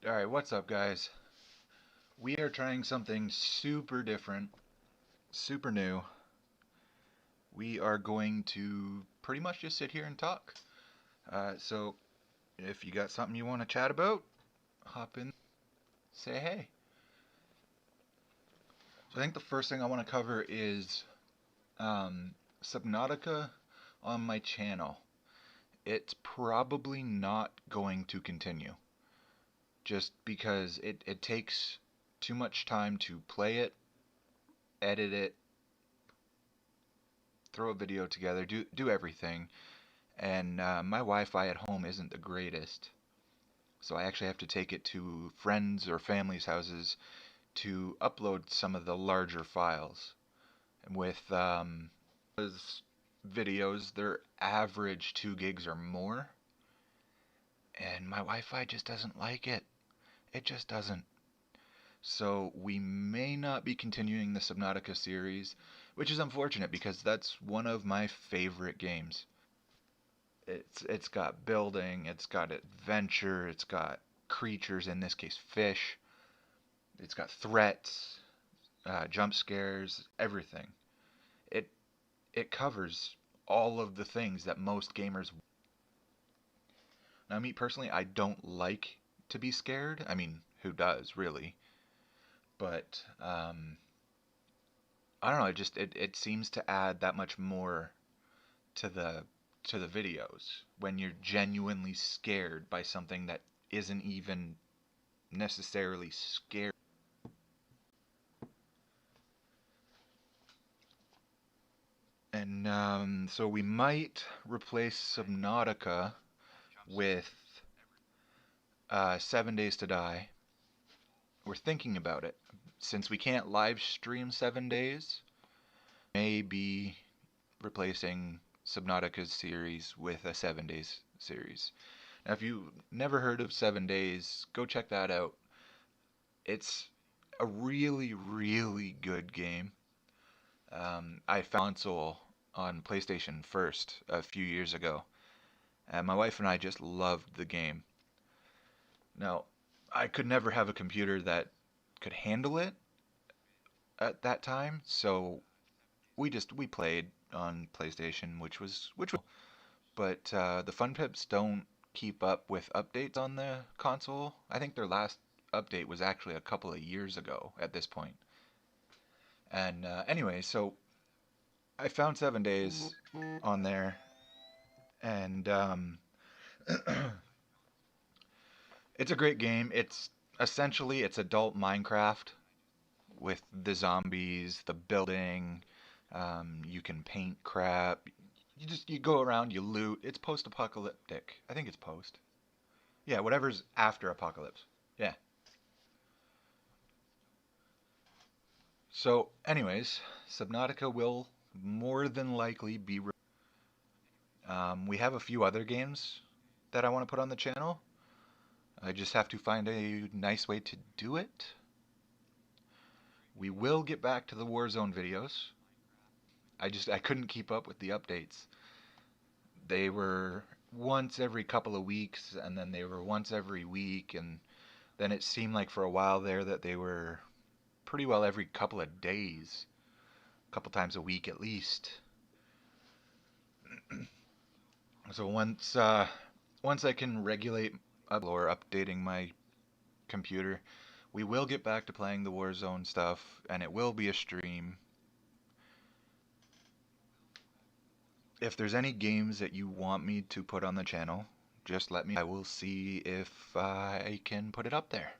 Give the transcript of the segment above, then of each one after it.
Alright, what's up, guys? We are trying something super different, super new. We are going to pretty much just sit here and talk. So, if you got something you want to chat about, hop in, say hey. So, I think the first thing I want to cover is Subnautica on my channel. It's probably not going to continue, just because it takes too much time to play it, edit it, throw a video together, do everything. And my Wi-Fi at home isn't the greatest, so I actually have to take it to friends or family's houses to upload some of the larger files. And with those videos, they're average 2 gigs or more, and my Wi-Fi just doesn't like it. It just doesn't. So we may not be continuing the Subnautica series, which is unfortunate because that's one of my favorite games. It's got building, it's got adventure, it's got creatures, in this case fish, it's got threats, jump scares, everything. It it covers all of the things that most gamers. Now, me personally, I don't like to be scared. I mean, who does really? But I don't know. It seems to add that much more to the videos when you're genuinely scared by something that isn't even necessarily scary. And so we might replace Subnautica with 7 Days to Die. We're thinking about it. Since we can't live stream 7 days, maybe replacing Subnautica's series with a 7 Days series. Now, if you've never heard of 7 Days, go check that out. It's a really, really good game. I found console on PlayStation first a few years ago, and my wife and I just loved the game. Now, I could never have a computer that could handle it at that time, so we played on PlayStation, which was, but the Fun Pips don't keep up with updates on the console. I think their last update was actually a couple of years ago at this point. And anyway, so I found 7 Days on there, and it's a great game. It's adult Minecraft with the zombies, the building. You can paint crap. You go around, you loot. It's post-apocalyptic. I think it's post. Yeah, whatever's after apocalypse. Yeah. So, anyways, Subnautica will more than likely be. We have a few other games that I want to put on the channel. I just have to find a nice way to do it. We will get back to the Warzone videos. I couldn't keep up with the updates. They were once every couple of weeks, and then they were once every week, and then it seemed like for a while there that they were pretty well every couple of days, a couple times a week at least. So once I can regulate or updating my computer, we will get back to playing the Warzone stuff, and it will be a stream. If there's any games that you want me to put on the channel, just let me. I will see if I can put it up there.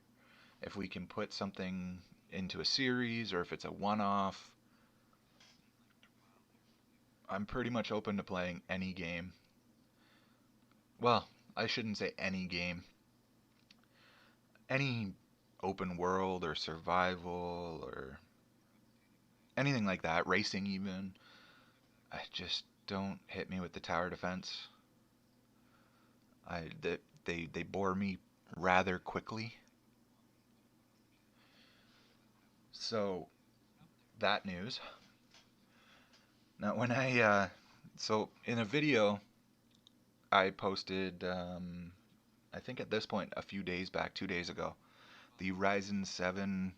If we can put something into a series, or if it's a one-off. I'm pretty much open to playing any game. Well, I shouldn't say any game. Any open world or survival or anything like that, racing even. I just don't hit me with the tower defense. They bore me rather quickly. So that news. Now when so in a video I posted I think at this point, a few days back, 2 days ago, the Ryzen 7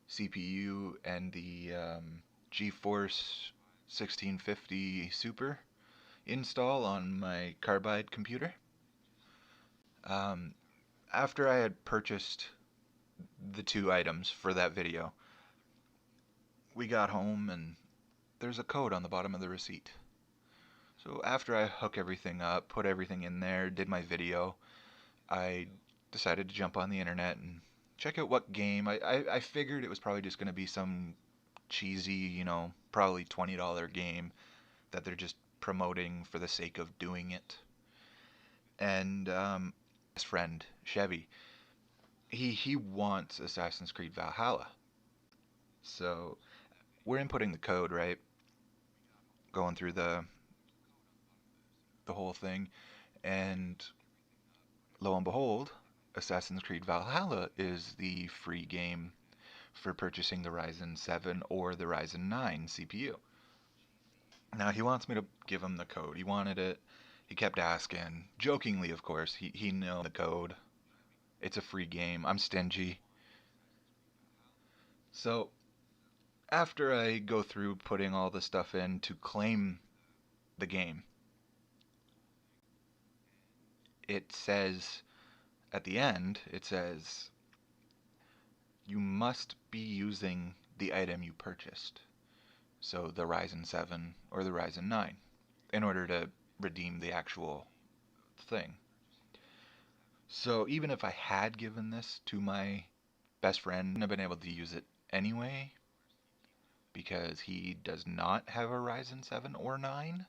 CPU and the GeForce 1650 Super install on my Carbide computer. After I had purchased the two items for that video, we got home and there's a code on the bottom of the receipt. So after I hook everything up, put everything in there, did my video, I decided to jump on the internet and check out what game. I figured it was probably just going to be some cheesy, probably $20 game that they're just promoting for the sake of doing it. And his friend, Chevy, he wants Assassin's Creed Valhalla. So we're inputting the code, right? Going through the whole thing, and lo and behold, Assassin's Creed Valhalla is the free game for purchasing the Ryzen 7 or the Ryzen 9 CPU. Now he wants me to give him the code. He wanted it. He kept asking, jokingly, of course. He knows the code. It's a free game. I'm stingy. So after I go through putting all the stuff in to claim the game, it says at the end, it says you must be using the item you purchased. So the Ryzen 7 or the Ryzen 9 in order to redeem the actual thing. So even if I had given this to my best friend, I wouldn't have been able to use it anyway because he does not have a Ryzen 7 or 9.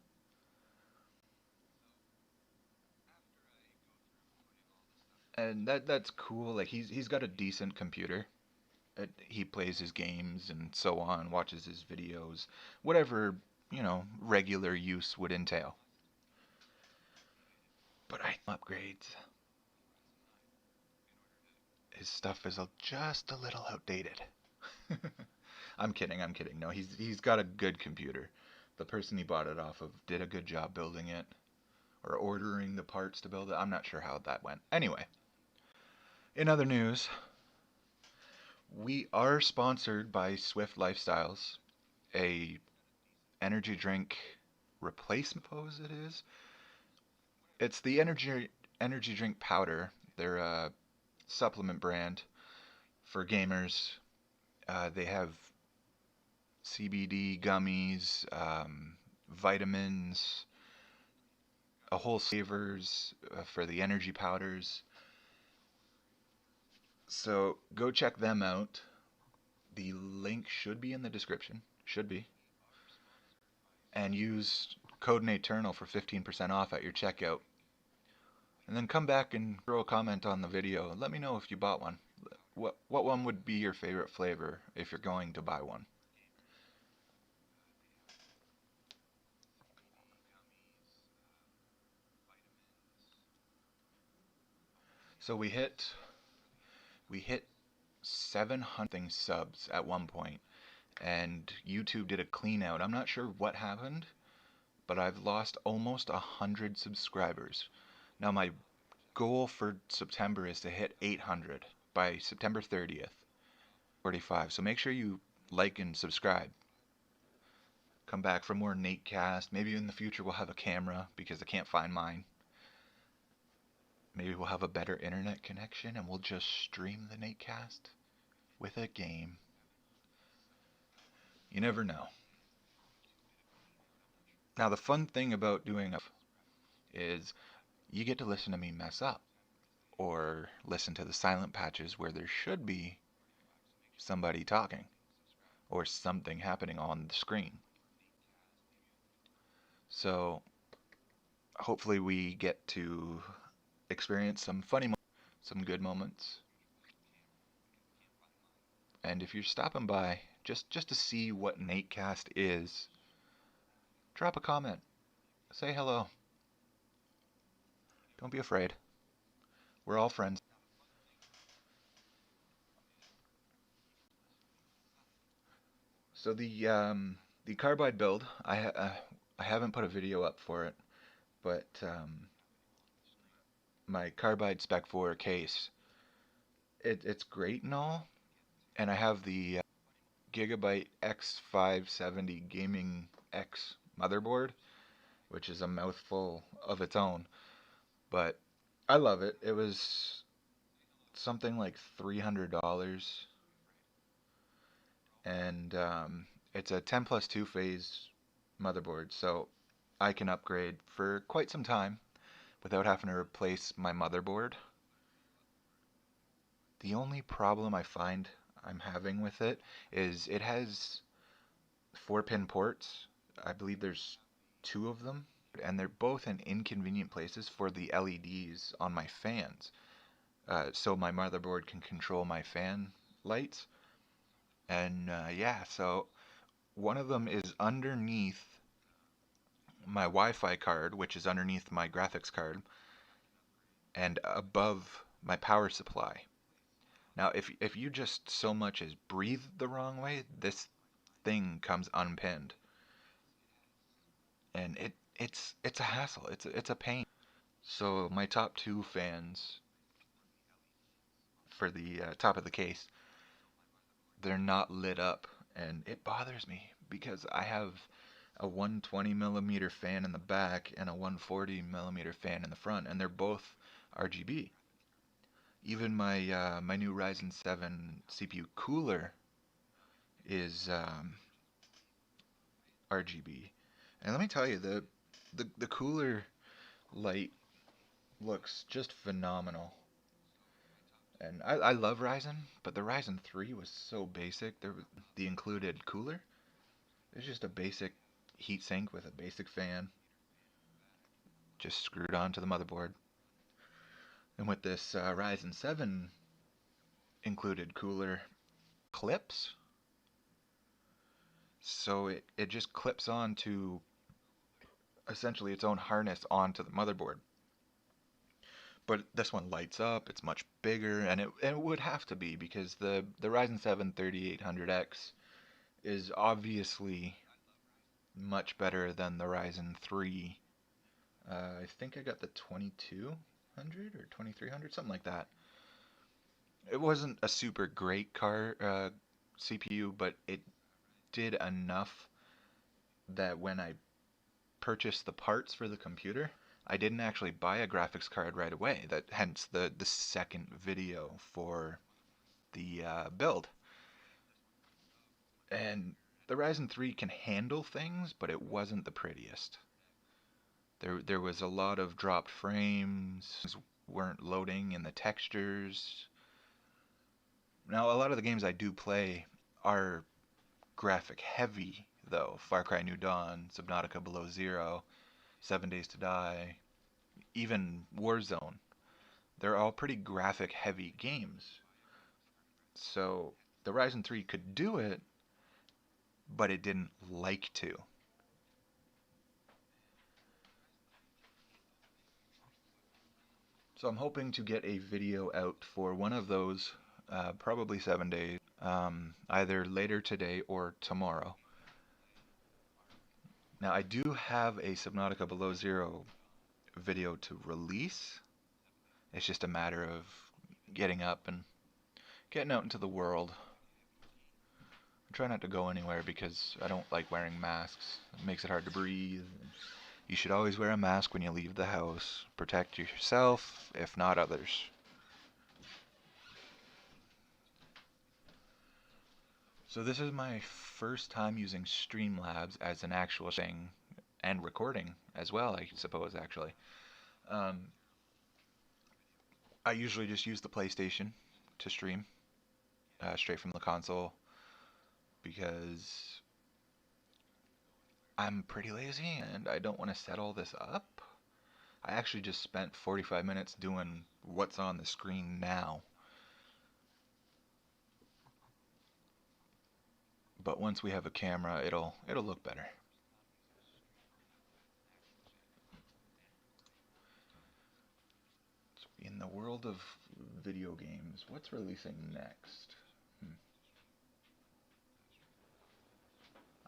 And that's cool. Like he's got a decent computer. He plays his games and so on, watches his videos, whatever, regular use would entail. But I upgrades. His stuff is just a little outdated. I'm kidding. No, he's got a good computer. The person he bought it off of did a good job building it or ordering the parts to build it. I'm not sure how that went. Anyway, in other news, we are sponsored by Swift Lifestyles, a energy drink replacement, suppose it is. It's the energy drink powder. They're a supplement brand for gamers. They have CBD gummies, vitamins, a whole flavors for the energy powders. So go check them out. The link should be in the description. Should be. And use code NATERNAL for 15% off at your checkout. And then come back and throw a comment on the video and let me know if you bought one. What one would be your favorite flavor if you're going to buy one? So we hit 700 subs at one point, and YouTube did a clean out. I'm not sure what happened, but I've lost almost 100 subscribers. Now my goal for September is to hit 800 by September 30th. 45. So make sure you like and subscribe. Come back for more NateCast. Maybe in the future we'll have a camera because I can't find mine. Maybe we'll have a better internet connection and we'll just stream the NateCast with a game. You never know. Now the fun thing about doing it is you get to listen to me mess up or listen to the silent patches where there should be somebody talking or something happening on the screen. So hopefully we get to experience some funny moments, some good moments. And if you're stopping by just to see what NateCast is, drop a comment. Say hello. Don't be afraid. We're all friends. So the Carbide build, I haven't put a video up for it, but my Carbide Spec 4 case, it's great and all, and I have the Gigabyte X570 Gaming X motherboard, which is a mouthful of its own, but I love it. It was something like $300, and it's a 10 plus 2 phase motherboard, so I can upgrade for quite some time without having to replace my motherboard. The only problem I find I'm having with it is it has 4-pin ports. I believe there's 2 of them, and they're both in inconvenient places for the LEDs on my fans. So my motherboard can control my fan lights. And yeah, so one of them is underneath my Wi-Fi card, which is underneath my graphics card, and above my power supply. Now, if you just so much as breathe the wrong way, this thing comes unpinned, and it's a hassle. It's a pain. So my top 2 fans for the top of the case, they're not lit up, and it bothers me because I have a 120 millimeter fan in the back and a 140 millimeter fan in the front, and they're both RGB. Even my new Ryzen 7 CPU cooler is RGB, and let me tell you, the cooler light looks just phenomenal. And I love Ryzen, but the Ryzen 3 was so basic. There was the included cooler. It's just a basic heatsink with a basic fan, just screwed onto the motherboard. And with this Ryzen 7 included cooler clips, so it just clips onto essentially its own harness onto the motherboard. But this one lights up, it's much bigger, and it would have to be because the Ryzen 7 3800X is obviously much better than the Ryzen 3. I think I got the 2200 or 2300, something like that. It wasn't a super great CPU, but it did enough that when I purchased the parts for the computer, I didn't actually buy a graphics card right away. That hence the second video for the build. And the Ryzen 3 can handle things, but it wasn't the prettiest. There was a lot of dropped frames, weren't loading in the textures. Now, a lot of the games I do play are graphic heavy, though. Far Cry New Dawn, Subnautica Below Zero, 7 Days to Die, even Warzone. They're all pretty graphic heavy games. So the Ryzen 3 could do it, but it didn't like to. So I'm hoping to get a video out for one of those, probably 7 days, either later today or tomorrow. Now I do have a Subnautica Below Zero video to release. It's just a matter of getting up and getting out into the world. I try not to go anywhere because I don't like wearing masks. It makes it hard to breathe. You should always wear a mask when you leave the house. Protect yourself, if not others. So this is my first time using Streamlabs as an actual thing, and recording as well, I suppose, actually. I usually just use the PlayStation to stream straight from the console because I'm pretty lazy and I don't want to set all this up. I actually just spent 45 minutes doing what's on the screen now. But once we have a camera, it'll look better. In the world of video games, what's releasing next?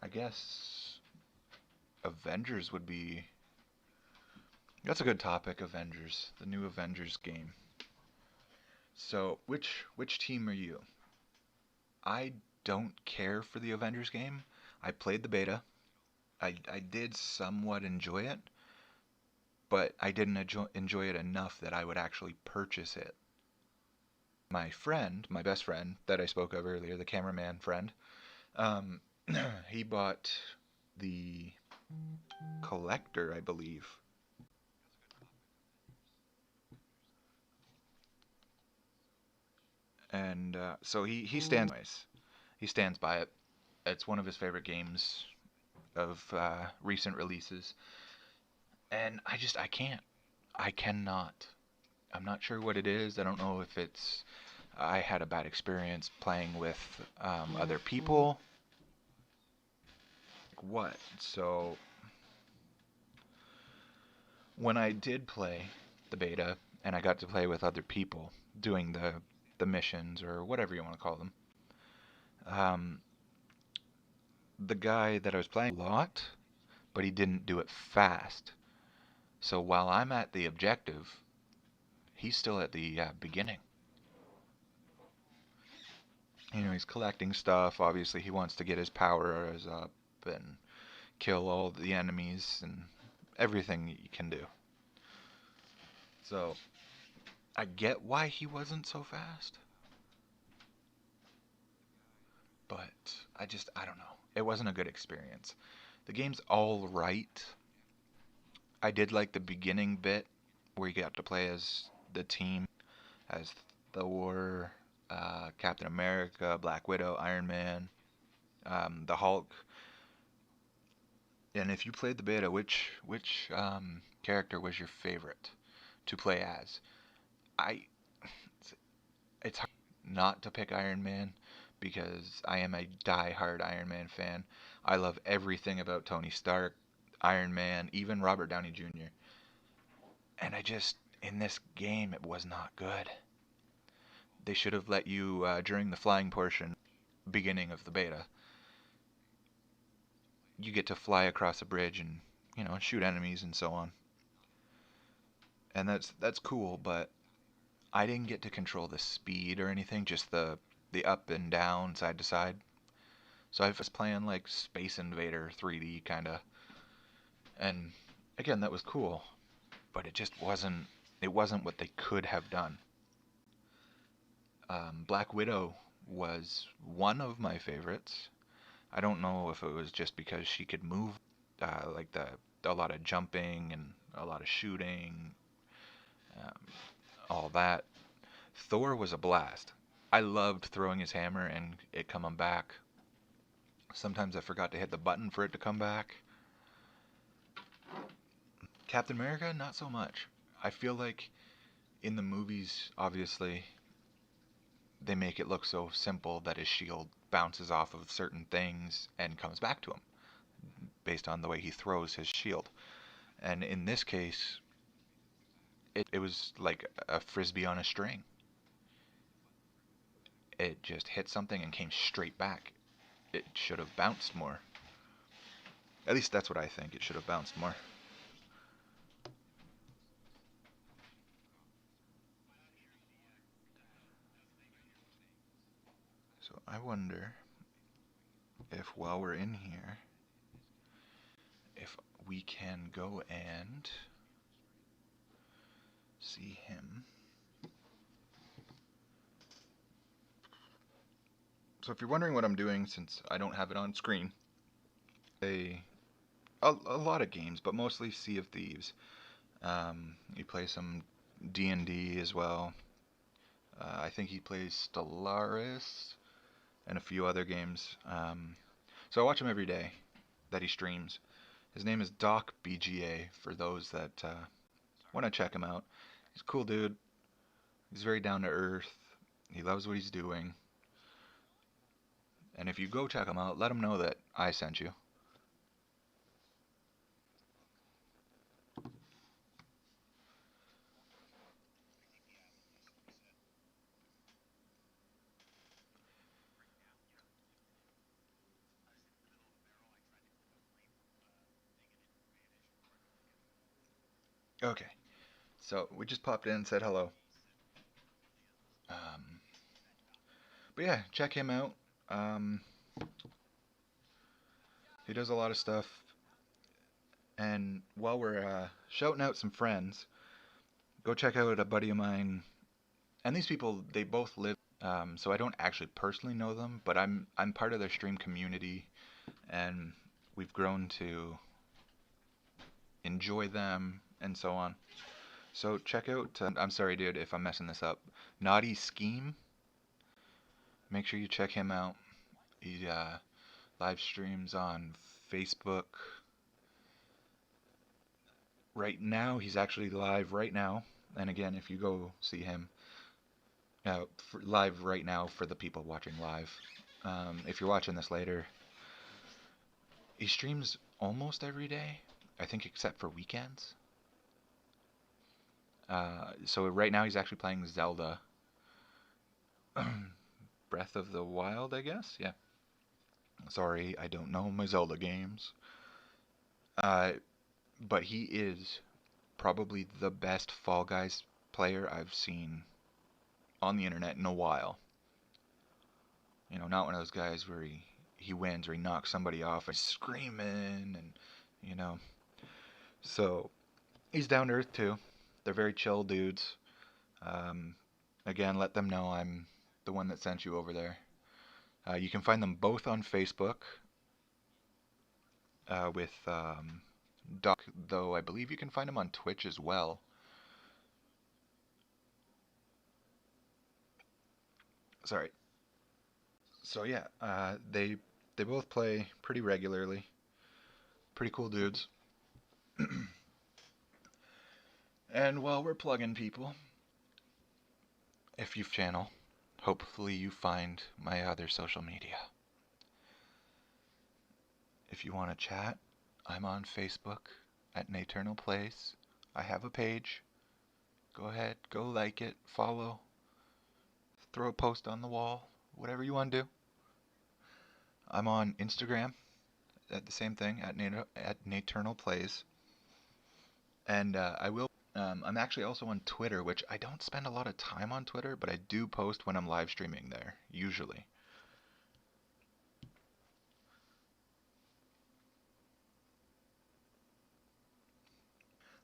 I guess Avengers would be That's a good topic, Avengers, the new Avengers game. So, which team are you? I don't care for the Avengers game. I played the beta. I did somewhat enjoy it, but I didn't enjoy it enough that I would actually purchase it. My friend, my best friend that I spoke of earlier, the cameraman friend, um, he bought the collector, I believe. And so he stands by it. It's one of his favorite games of recent releases, and I cannot. I'm not sure what it is. I don't know if it's I had a bad experience playing with other people. What? So when I did play the beta and I got to play with other people doing the missions or whatever you want to call them, um, the guy that I was playing a lot, but he didn't do it fast. So while I'm at the objective, he's still at the beginning. He's collecting stuff. Obviously, he wants to get his powers up and kill all the enemies and everything you can do. So I get why he wasn't so fast, but I don't know. It wasn't a good experience. The game's all right. I did like the beginning bit where you got to play as the team, as Thor, Captain America, Black Widow, Iron Man, the Hulk. And if you played the beta, which character was your favorite to play as? I it's hard not to pick Iron Man because I am a die-hard Iron Man fan. I love everything about Tony Stark, Iron Man, even Robert Downey Jr. And in this game, it was not good. They should have let you, during the flying portion, beginning of the beta, you get to fly across a bridge and, shoot enemies and so on. And that's cool, but I didn't get to control the speed or anything, just the up and down, side to side. So I was playing like Space Invader 3D kinda, and again that was cool, but it wasn't what they could have done. Black Widow was one of my favorites. I don't know if it was just because she could move, like a lot of jumping and a lot of shooting, um, all that. Thor was a blast. I loved throwing his hammer and it coming back. Sometimes I forgot to hit the button for it to come back. Captain America, not so much. I feel like in the movies, obviously, they make it look so simple that his shield bounces off of certain things and comes back to him based on the way he throws his shield. And in this case, it was like a frisbee on a string. It just hit something and came straight back. It should have bounced more. At least that's what I think. It should have bounced more. So I wonder if while we're in here, if we can go and see him. So if you're wondering what I'm doing, since I don't have it on screen, a lot of games, but mostly Sea of Thieves. You play some D&D as well. I think he plays Stellaris and a few other games. So I watch him every day that he streams. His name is Doc BGA for those that want to check him out. He's a cool dude. He's very down to earth. He loves what he's doing. And if you go check him out, let him know that I sent you. Okay, so we just popped in and said hello. Um, but yeah, check him out. Um, he does a lot of stuff. And while we're shouting out some friends, go check out a buddy of mine. And these people, they both live. So I don't actually personally know them, but I'm part of their stream community, and we've grown to enjoy them and so on. So check out. I'm sorry, dude, if I'm messing this up. Naughty Scheme. Make sure you check him out. He live streams on Facebook. Right now, he's actually live right now. And again, if you go see him live right now for the people watching live, if you're watching this later, he streams almost every day, I think, except for weekends. So right now he's actually playing Zelda Breath of the Wild, I guess. Yeah. Sorry, I don't know my Zelda games. Uh, but he is probably the best Fall Guys player I've seen on the internet in a while. You know, not one of those guys where he wins or he knocks somebody off and screaming and, you know. So he's down to earth too. They're very chill dudes. Um, Again, let them know I'm the one that sent you over there. You can find them both on Facebook with Doc, though I believe you can find them on Twitch as well. Sorry. So yeah, they both play pretty regularly. Pretty cool dudes. And while we're plugging people, if you've channel, hopefully you find my other social media. If you want to chat, I'm on Facebook at Naternal Plays. I have a page. Go ahead, go like it, follow, throw a post on the wall, whatever you want to do. I'm on Instagram at the same thing at Naternal Plays, and I will. I'm actually also on Twitter, which I don't spend a lot of time on Twitter, but I do post when I'm live streaming there, usually.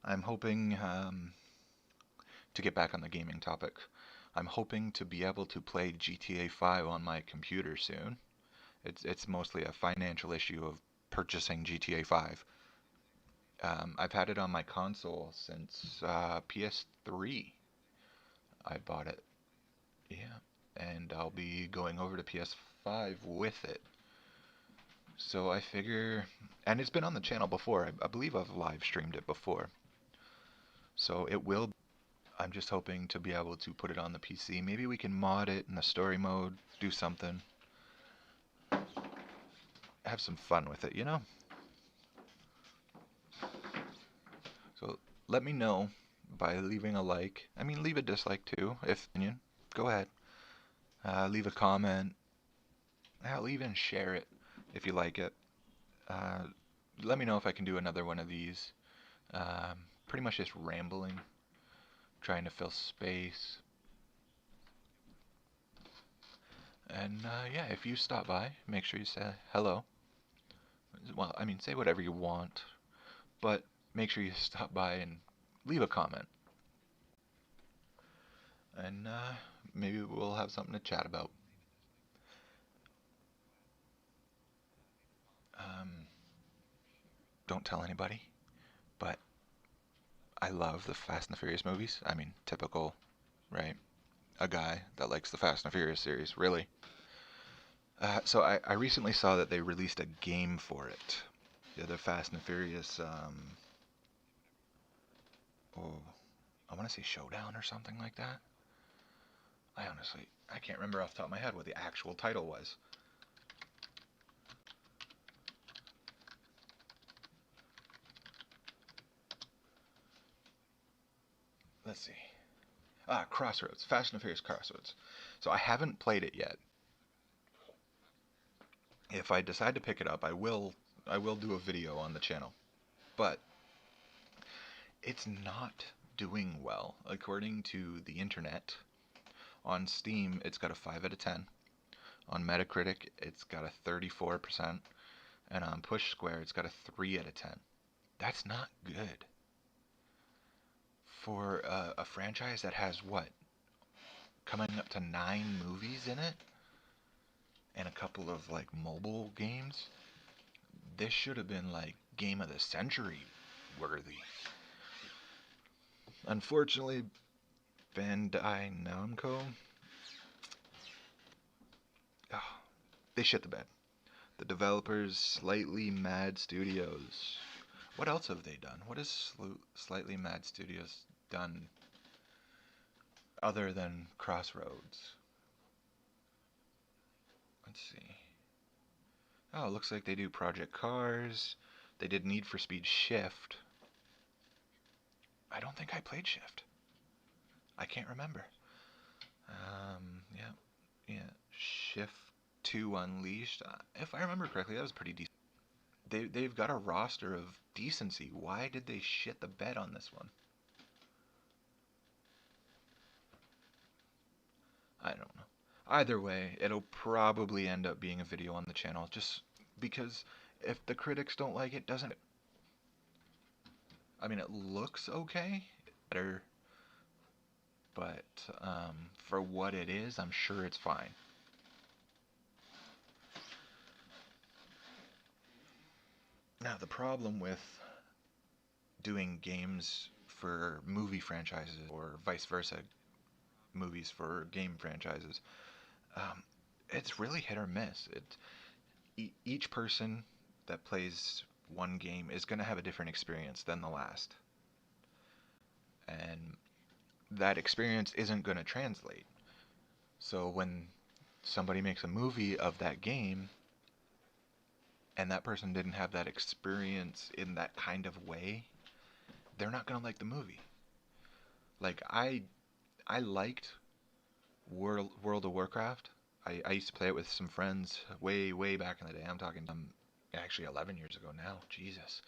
I'm hoping to get back on the gaming topic. I'm hoping to be able to play GTA 5 on my computer soon. It's mostly a financial issue of purchasing GTA 5. I've had it on my console since PS3. I bought it. Yeah. And I'll be going over to PS5 with it. So I figure, and it's been on the channel before. I believe I've live streamed it before. So it will. I'm just hoping to be able to put it on the PC. Maybe we can mod it in the story mode, do something. Have some fun with it, you know? So let me know by leaving a like. I mean, leave a dislike too, if opinion. Go ahead. Leave a comment. Hell, even share it if you like it. Uh, Let me know if I can do another one of these. Pretty much just rambling, trying to fill space. And yeah, if you stop by, make sure you say hello. Well, I mean, say whatever you want, but make sure you stop by and leave a comment. And maybe we'll have something to chat about. Um, don't tell anybody, but I love the Fast and the Furious movies. I mean, typical, right? A guy that likes the Fast and the Furious series, really. So I recently saw that they released a game for it. Yeah, the Fast and the Furious, oh, I want to say Showdown or something like that. I can't remember off the top of my head what the actual title was. Let's see. Crossroads. Fast and the Furious Crossroads. So I haven't played it yet. If I decide to pick it up, I will do a video on the channel. But it's not doing well. According to the internet, on Steam, it's got a 5 out of 10. On Metacritic, it's got a 34%. And on Push Square, it's got a 3 out of 10. That's not good. For a franchise that has, what, coming up to 9 movies in it? And a couple of, like, mobile games? This should have been, like, Game of the Century worthy. Unfortunately, Bandai Namco, they shit the bed. The developers, Slightly Mad Studios. What else have they done? What has Slightly Mad Studios done other than Crossroads? Let's see. Oh, it looks like they do Project Cars. They did Need for Speed Shift. I don't think I played Shift. I can't remember. Yeah. Shift 2 Unleashed. If I remember correctly, that was pretty decent. They've got a roster of decency. Why did they shit the bed on this one? I don't know. Either way, it'll probably end up being a video on the channel, just because if the critics don't like it, doesn't it? I mean, it looks okay, better, but for what it is, I'm sure it's fine. Now, the problem with doing games for movie franchises, or vice versa, movies for game franchises, it's really hit or miss. Each person that plays one game is going to have a different experience than the last. And that experience isn't going to translate. So when somebody makes a movie of that game, and that person didn't have that experience in that kind of way, they're not going to like the movie. Like, I liked World of Warcraft. I used to play it with some friends way back in the day. I'm talking actually 11 years ago now. Jesus.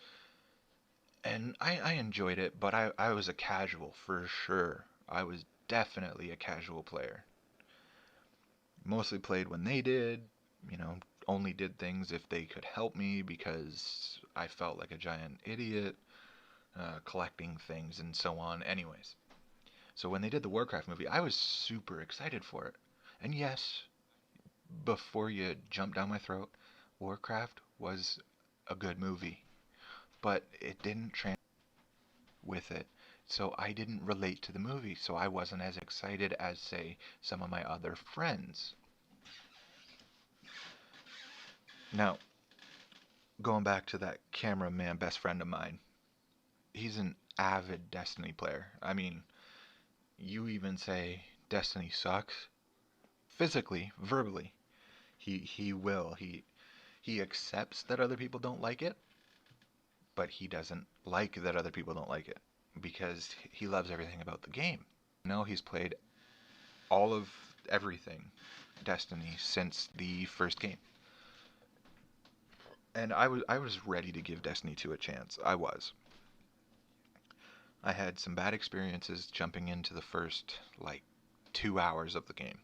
And I enjoyed it, but I was a casual for sure. I was definitely a casual player. Mostly played when they did, only did things if they could help me because I felt like a giant idiot, collecting things and so on. Anyways, so when they did the Warcraft movie, I was super excited for it. And yes, before you jump down my throat, Warcraft was a good movie, but it didn't translate with it. So I didn't relate to the movie, so I wasn't as excited as, say, some of my other friends. Now, going back to that cameraman best friend of mine, he's an avid Destiny player. I mean, you even say Destiny sucks. Physically, verbally, he will. He accepts that other people don't like it, but he doesn't like that other people don't like it because he loves everything about the game. He's played all of everything Destiny since the first game. And I was ready to give Destiny 2 a chance. I was. I had some bad experiences jumping into the first, 2 hours of the game.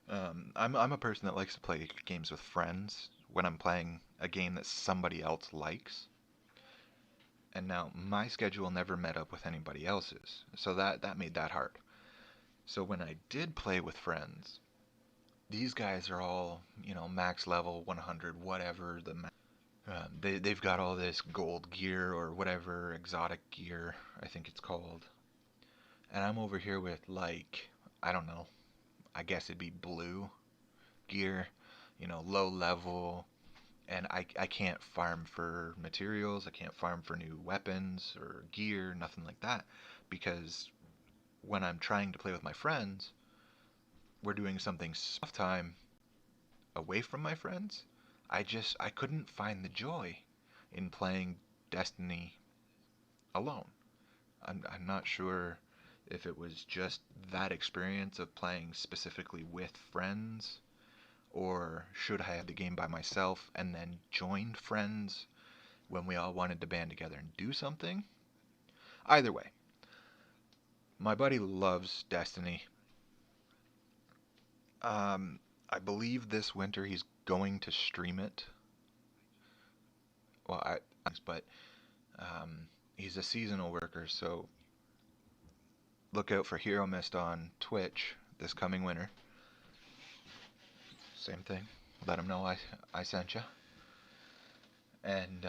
I'm a person that likes to play games with friends when I'm playing a game that somebody else likes. And now, my schedule never met up with anybody else's, so that made that hard. So when I did play with friends, these guys are all, max level, 100, whatever. They've got all this gold gear or whatever, exotic gear, I think it's called. And I'm over here with, I don't know, I guess it'd be blue gear, low level. And I can't farm for materials, I can't farm for new weapons or gear, nothing like that. Because when I'm trying to play with my friends, we're doing something stuff time away from my friends. I couldn't find the joy in playing Destiny alone. I'm not sure if it was just that experience of playing specifically with friends, or should I have the game by myself and then joined friends when we all wanted to band together and do something. Either way, my buddy loves Destiny. I believe this winter he's going to stream it. Well, but he's a seasonal worker, so look out for Hero Mist on Twitch this coming winter. Same thing. Let him know I sent you. And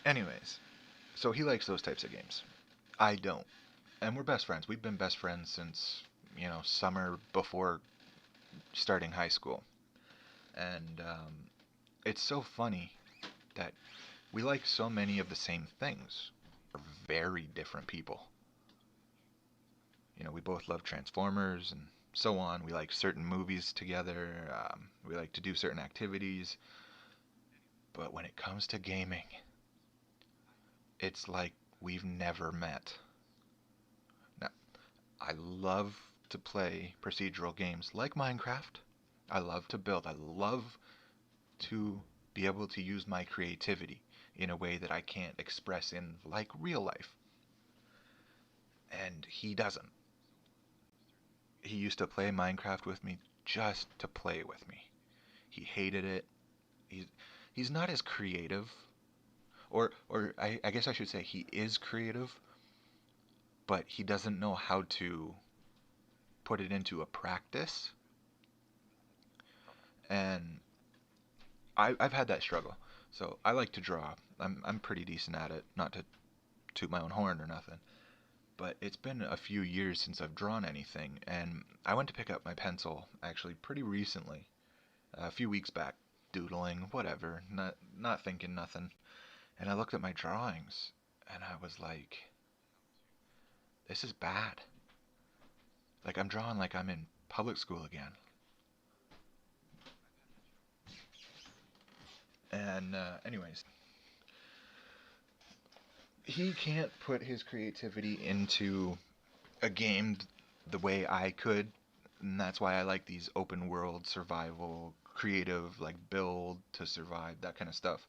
anyways, so he likes those types of games. I don't. And we're best friends. We've been best friends since, summer before starting high school. And it's so funny that we like so many of the same things. We're very different people. We both love Transformers and so on. We like certain movies together. We like to do certain activities. But when it comes to gaming, it's like we've never met. Now, I love to play procedural games like Minecraft. I love to build. I love to be able to use my creativity in a way that I can't express in like real life. And he doesn't. He used to play Minecraft with me just to play with me. He hated it. He's not as creative, or I guess I should say he is creative, but he doesn't know how to put it into a practice. And I've had that struggle. So I like to draw. I'm pretty decent at it, not to toot my own horn or nothing. But it's been a few years since I've drawn anything, and I went to pick up my pencil actually pretty recently, a few weeks back, doodling, whatever, not thinking nothing. And I looked at my drawings, and I was like, this is bad. Like, I'm drawing like I'm in public school again. And anyways, he can't put his creativity into a game the way I could, and that's why I like these open world survival, creative, like build to survive, that kind of stuff.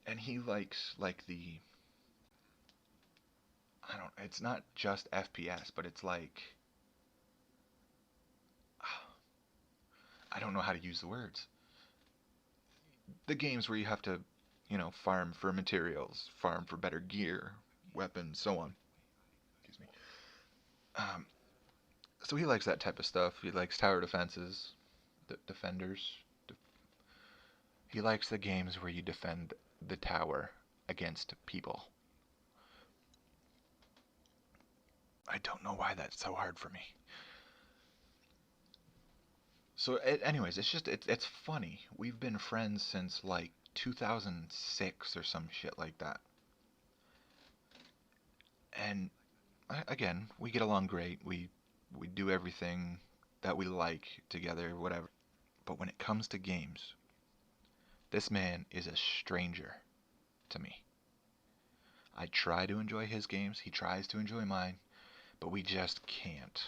And he likes like it's not just FPS, but it's like, I don't know how to use the words. The games where you have to, farm for materials, farm for better gear, weapons, so on. Excuse me. Um, so he likes that type of stuff. He likes tower defenses, defenders. He likes the games where you defend the tower against people. I don't know why that's so hard for me. So, anyways, it's funny. We've been friends since like 2006 or some shit like that. And again, we get along great. We do everything that we like together, whatever. But when it comes to games, this man is a stranger to me. I try to enjoy his games, he tries to enjoy mine, but we just can't.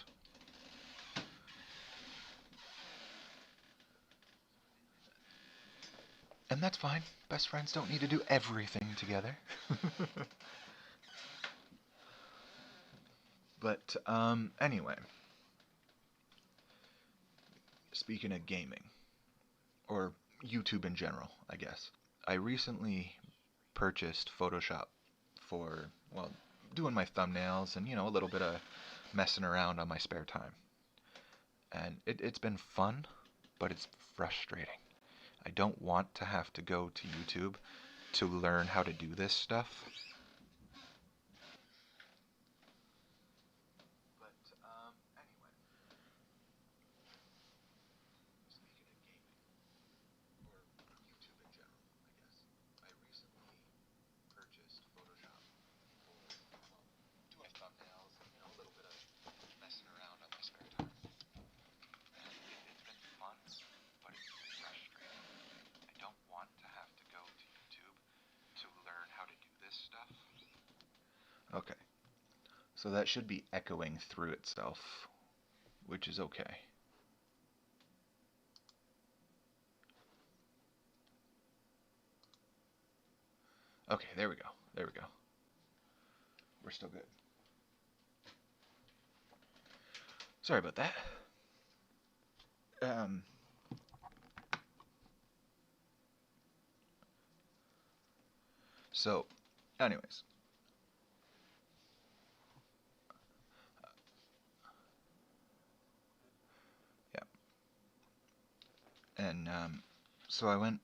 And that's fine. Best friends don't need to do everything together. But anyway, speaking of gaming, or YouTube in general, I guess, I recently purchased Photoshop for, well, doing my thumbnails and, a little bit of messing around on my spare time. And it's been fun, but it's frustrating. I don't want to have to go to YouTube to learn how to do this stuff. But anyway, speaking of gaming, or YouTube in general, I guess, I recently purchased Photoshop for, well, doing thumbnails and, a little bit of messing around on my spare time. And it's been fun, but it's frustrating. I don't want to have to go to YouTube to learn how to do this stuff. Okay, so that should be echoing through itself, which is okay. Okay, there we go. There we go. We're still good. Sorry about that. Um, so, anyways. Yeah. And so I went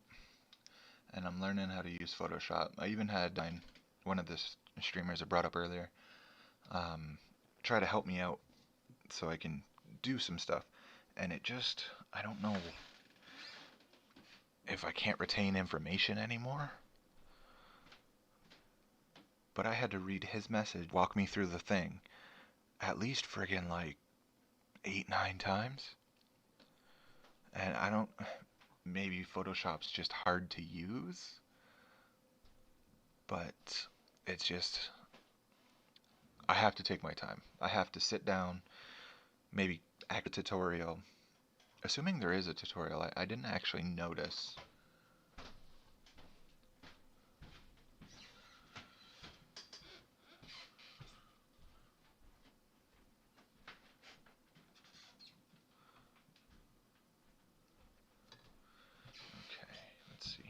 and I'm learning how to use Photoshop. I even had one of the streamers I brought up earlier um, try to help me out so I can do some stuff. And it just, I don't know if I can't retain information anymore. But I had to read his message, walk me through the thing, at least friggin' like 8, 9 times. And I don't, maybe Photoshop's just hard to use, but it's just, I have to take my time. I have to sit down, maybe act a tutorial. Assuming there is a tutorial, I didn't actually notice. Okay, let's see.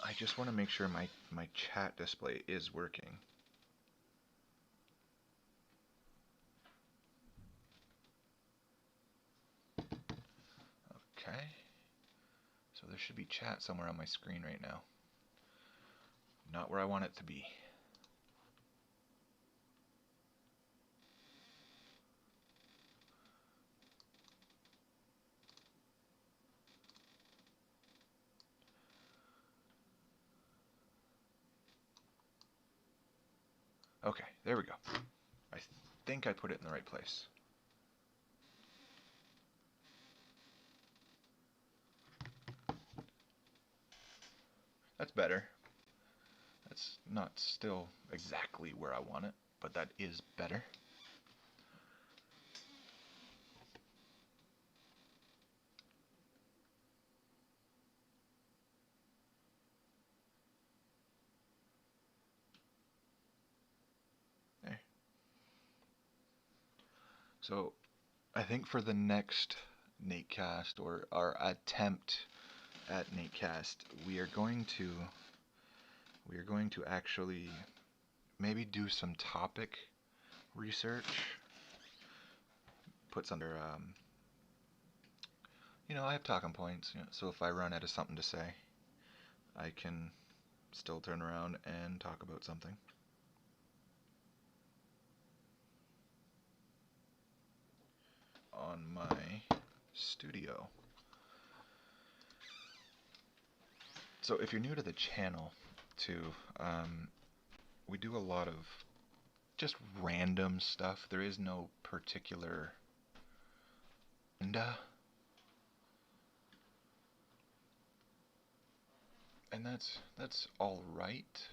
I just want to make sure my chat display is working. Okay. So there should be chat somewhere on my screen right now. Not where I want it to be. Okay, there we go. I think I put it in the right place. That's better. That's not still exactly where I want it, but that is better. There. So I think for the next NateCast, or our attempt at NateCast, we are going to actually maybe do some topic research. Puts under I have talking points, so if I run out of something to say, I can still turn around and talk about something. On my studio. So if you're new to the channel, too, we do a lot of just random stuff. There is no particular agenda. And that's all right.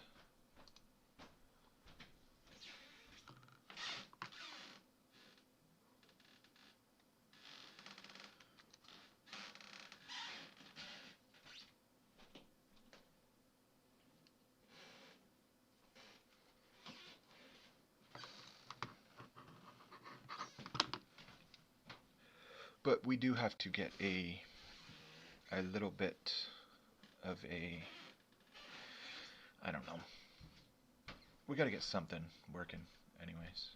But we do have to get a little bit of a, I don't know. We got to get something working anyways.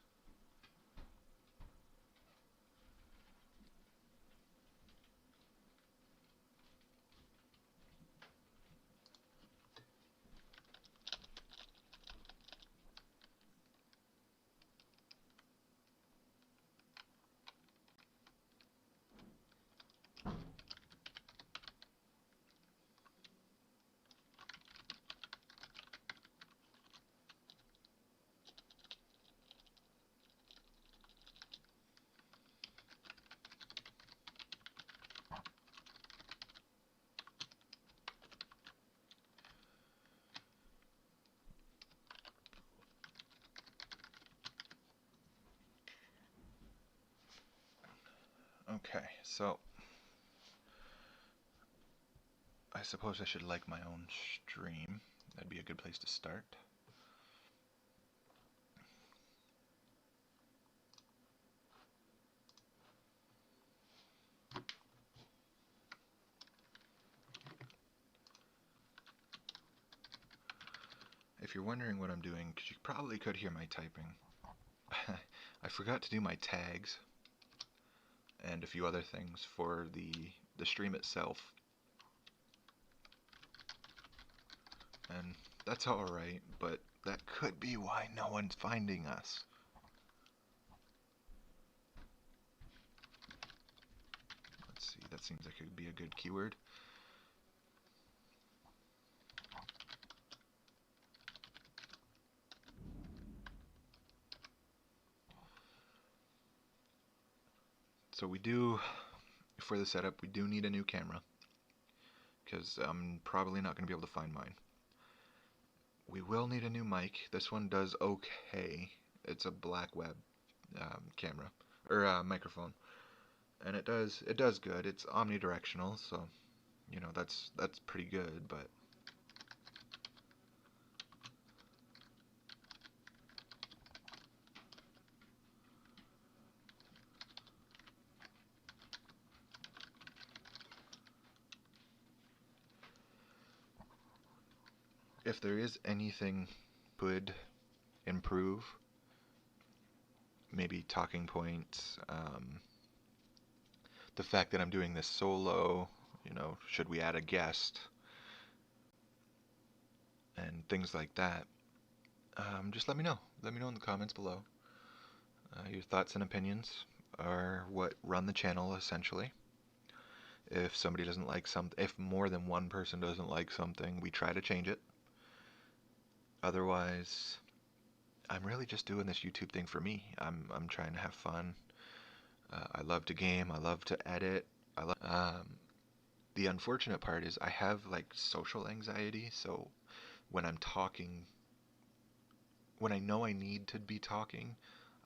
Okay, so I suppose I should like my own stream. That'd be a good place to start. If you're wondering what I'm doing, because you probably could hear my typing, I forgot to do my tags and a few other things for the stream itself. And that's alright, but that could be why no one's finding us. Let's see, that seems like it would be a good keyword. So we do, for the setup, we do need a new camera, because I'm probably not going to be able to find mine. We will need a new mic. This one does okay. It's a black web camera, or microphone, and it does good. It's omnidirectional, so you know that's pretty good, but if there is anything could improve, maybe talking points, the fact that I'm doing this solo, you know, should we add a guest, and things like that, just let me know. Let me know in the comments below. Your thoughts and opinions are what run the channel, essentially. If somebody doesn't like something, if more than one person doesn't like something, we try to change it. Otherwise, I'm really just doing this YouTube thing for me. I'm trying to have fun. I love to game. I love to edit. The unfortunate part is I have like social anxiety, so when I'm talking, when I know I need to be talking,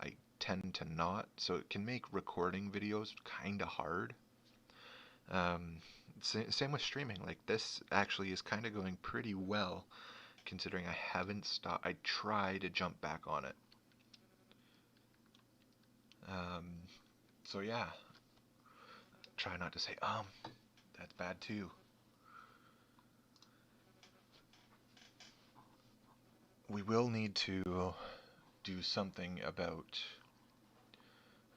I tend to not. So it can make recording videos kind of hard. Same with streaming. Like this actually is kind of going pretty well, considering I haven't stopped. I try to jump back on it. So yeah, try not to say that's bad too. We will need to do something about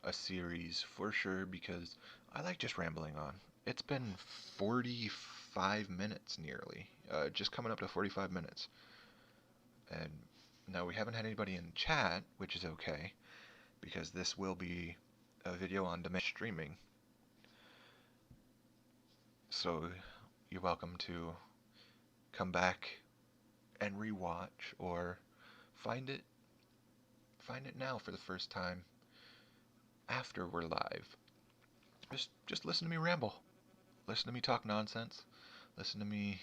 a series for sure, because I like just rambling on. It's been 45 minutes nearly, just coming up to 45 minutes. And now we haven't had anybody in chat, which is okay, because this will be a video on demand streaming. So you're welcome to come back and rewatch, or find it now for the first time after we're live. Just listen to me ramble. Listen to me talk nonsense. Listen to me,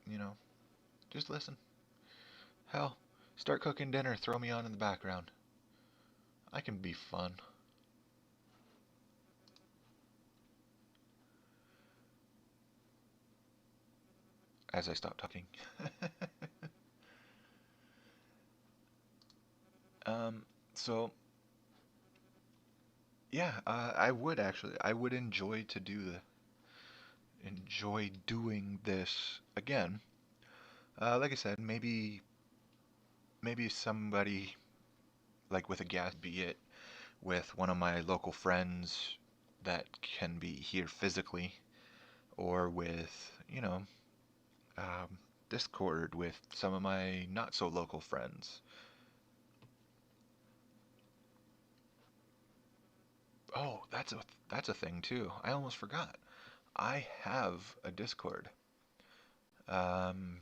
you know, just listen. Hell, start cooking dinner, throw me on in the background. I can be fun. As I stop talking. So yeah, I would enjoy doing this again. Like I said, maybe somebody, like with a guest, be it with one of my local friends that can be here physically, or with, you know, Discord with some of my not so local friends. Oh, that's a thing too. I almost forgot. I have a Discord. Um,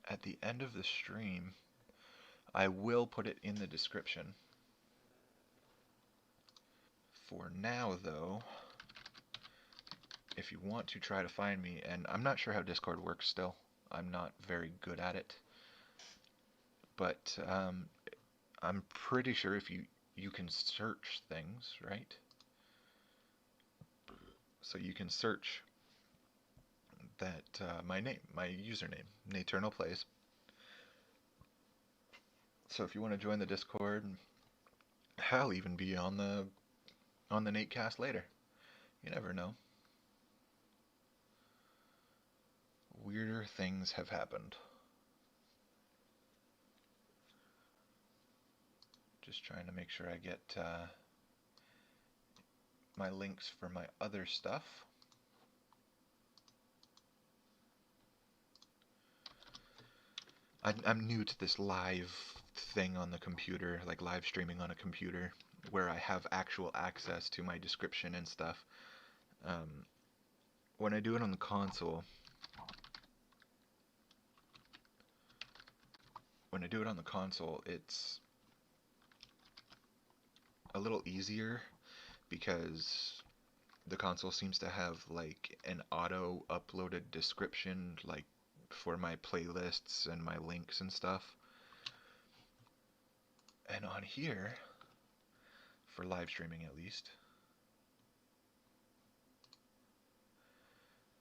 at the end of the stream, I will put it in the description. For now, though, if you want to try to find me, and I'm not sure how Discord works still. I'm not very good at it. But I'm pretty sure if you can search things, right? So you can search that my username, Naternal Plays. So if you want to join the Discord, I'll even be on the NateCast later. You never know. Weirder things have happened. Just trying to make sure I get my links for my other stuff. I'm new to this live thing on the computer, like live streaming on a computer, where I have actual access to my description and stuff. When I do it on the console, it's a little easier because the console seems to have like an auto uploaded description, like for my playlists and my links and stuff. And on here, for live streaming at least,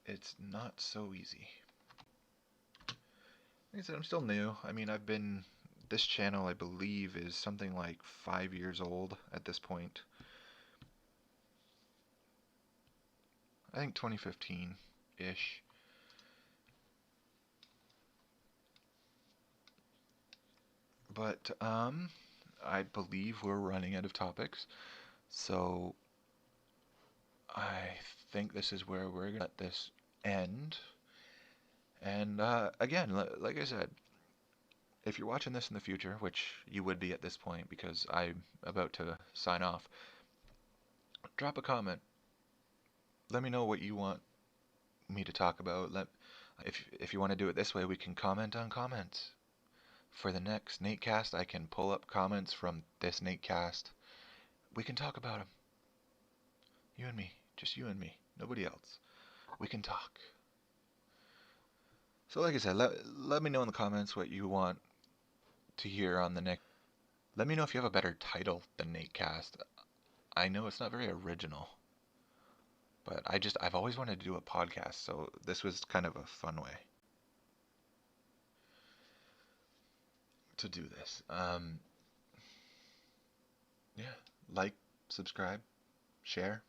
it's not so easy. Like I said, I'm still new. I mean, this channel, I believe, is something like 5 years old at this point. I think 2015-ish. But, I believe we're running out of topics. So, I think this is where we're going to let this end. And, again, like I said, if you're watching this in the future, which you would be at this point because I'm about to sign off, drop a comment. Let me know what you want me to talk about. If you want to do it this way, we can comment on comments. For the next NateCast, I can pull up comments from this NateCast. We can talk about them. You and me. Just you and me. Nobody else. We can talk. So like I said, let me know in the comments what you want to hear on the next. Let me know if you have a better title than NateCast. I know it's not very original, but I've always wanted to do a podcast, so this was kind of a fun way to do this. Yeah, like, subscribe, share.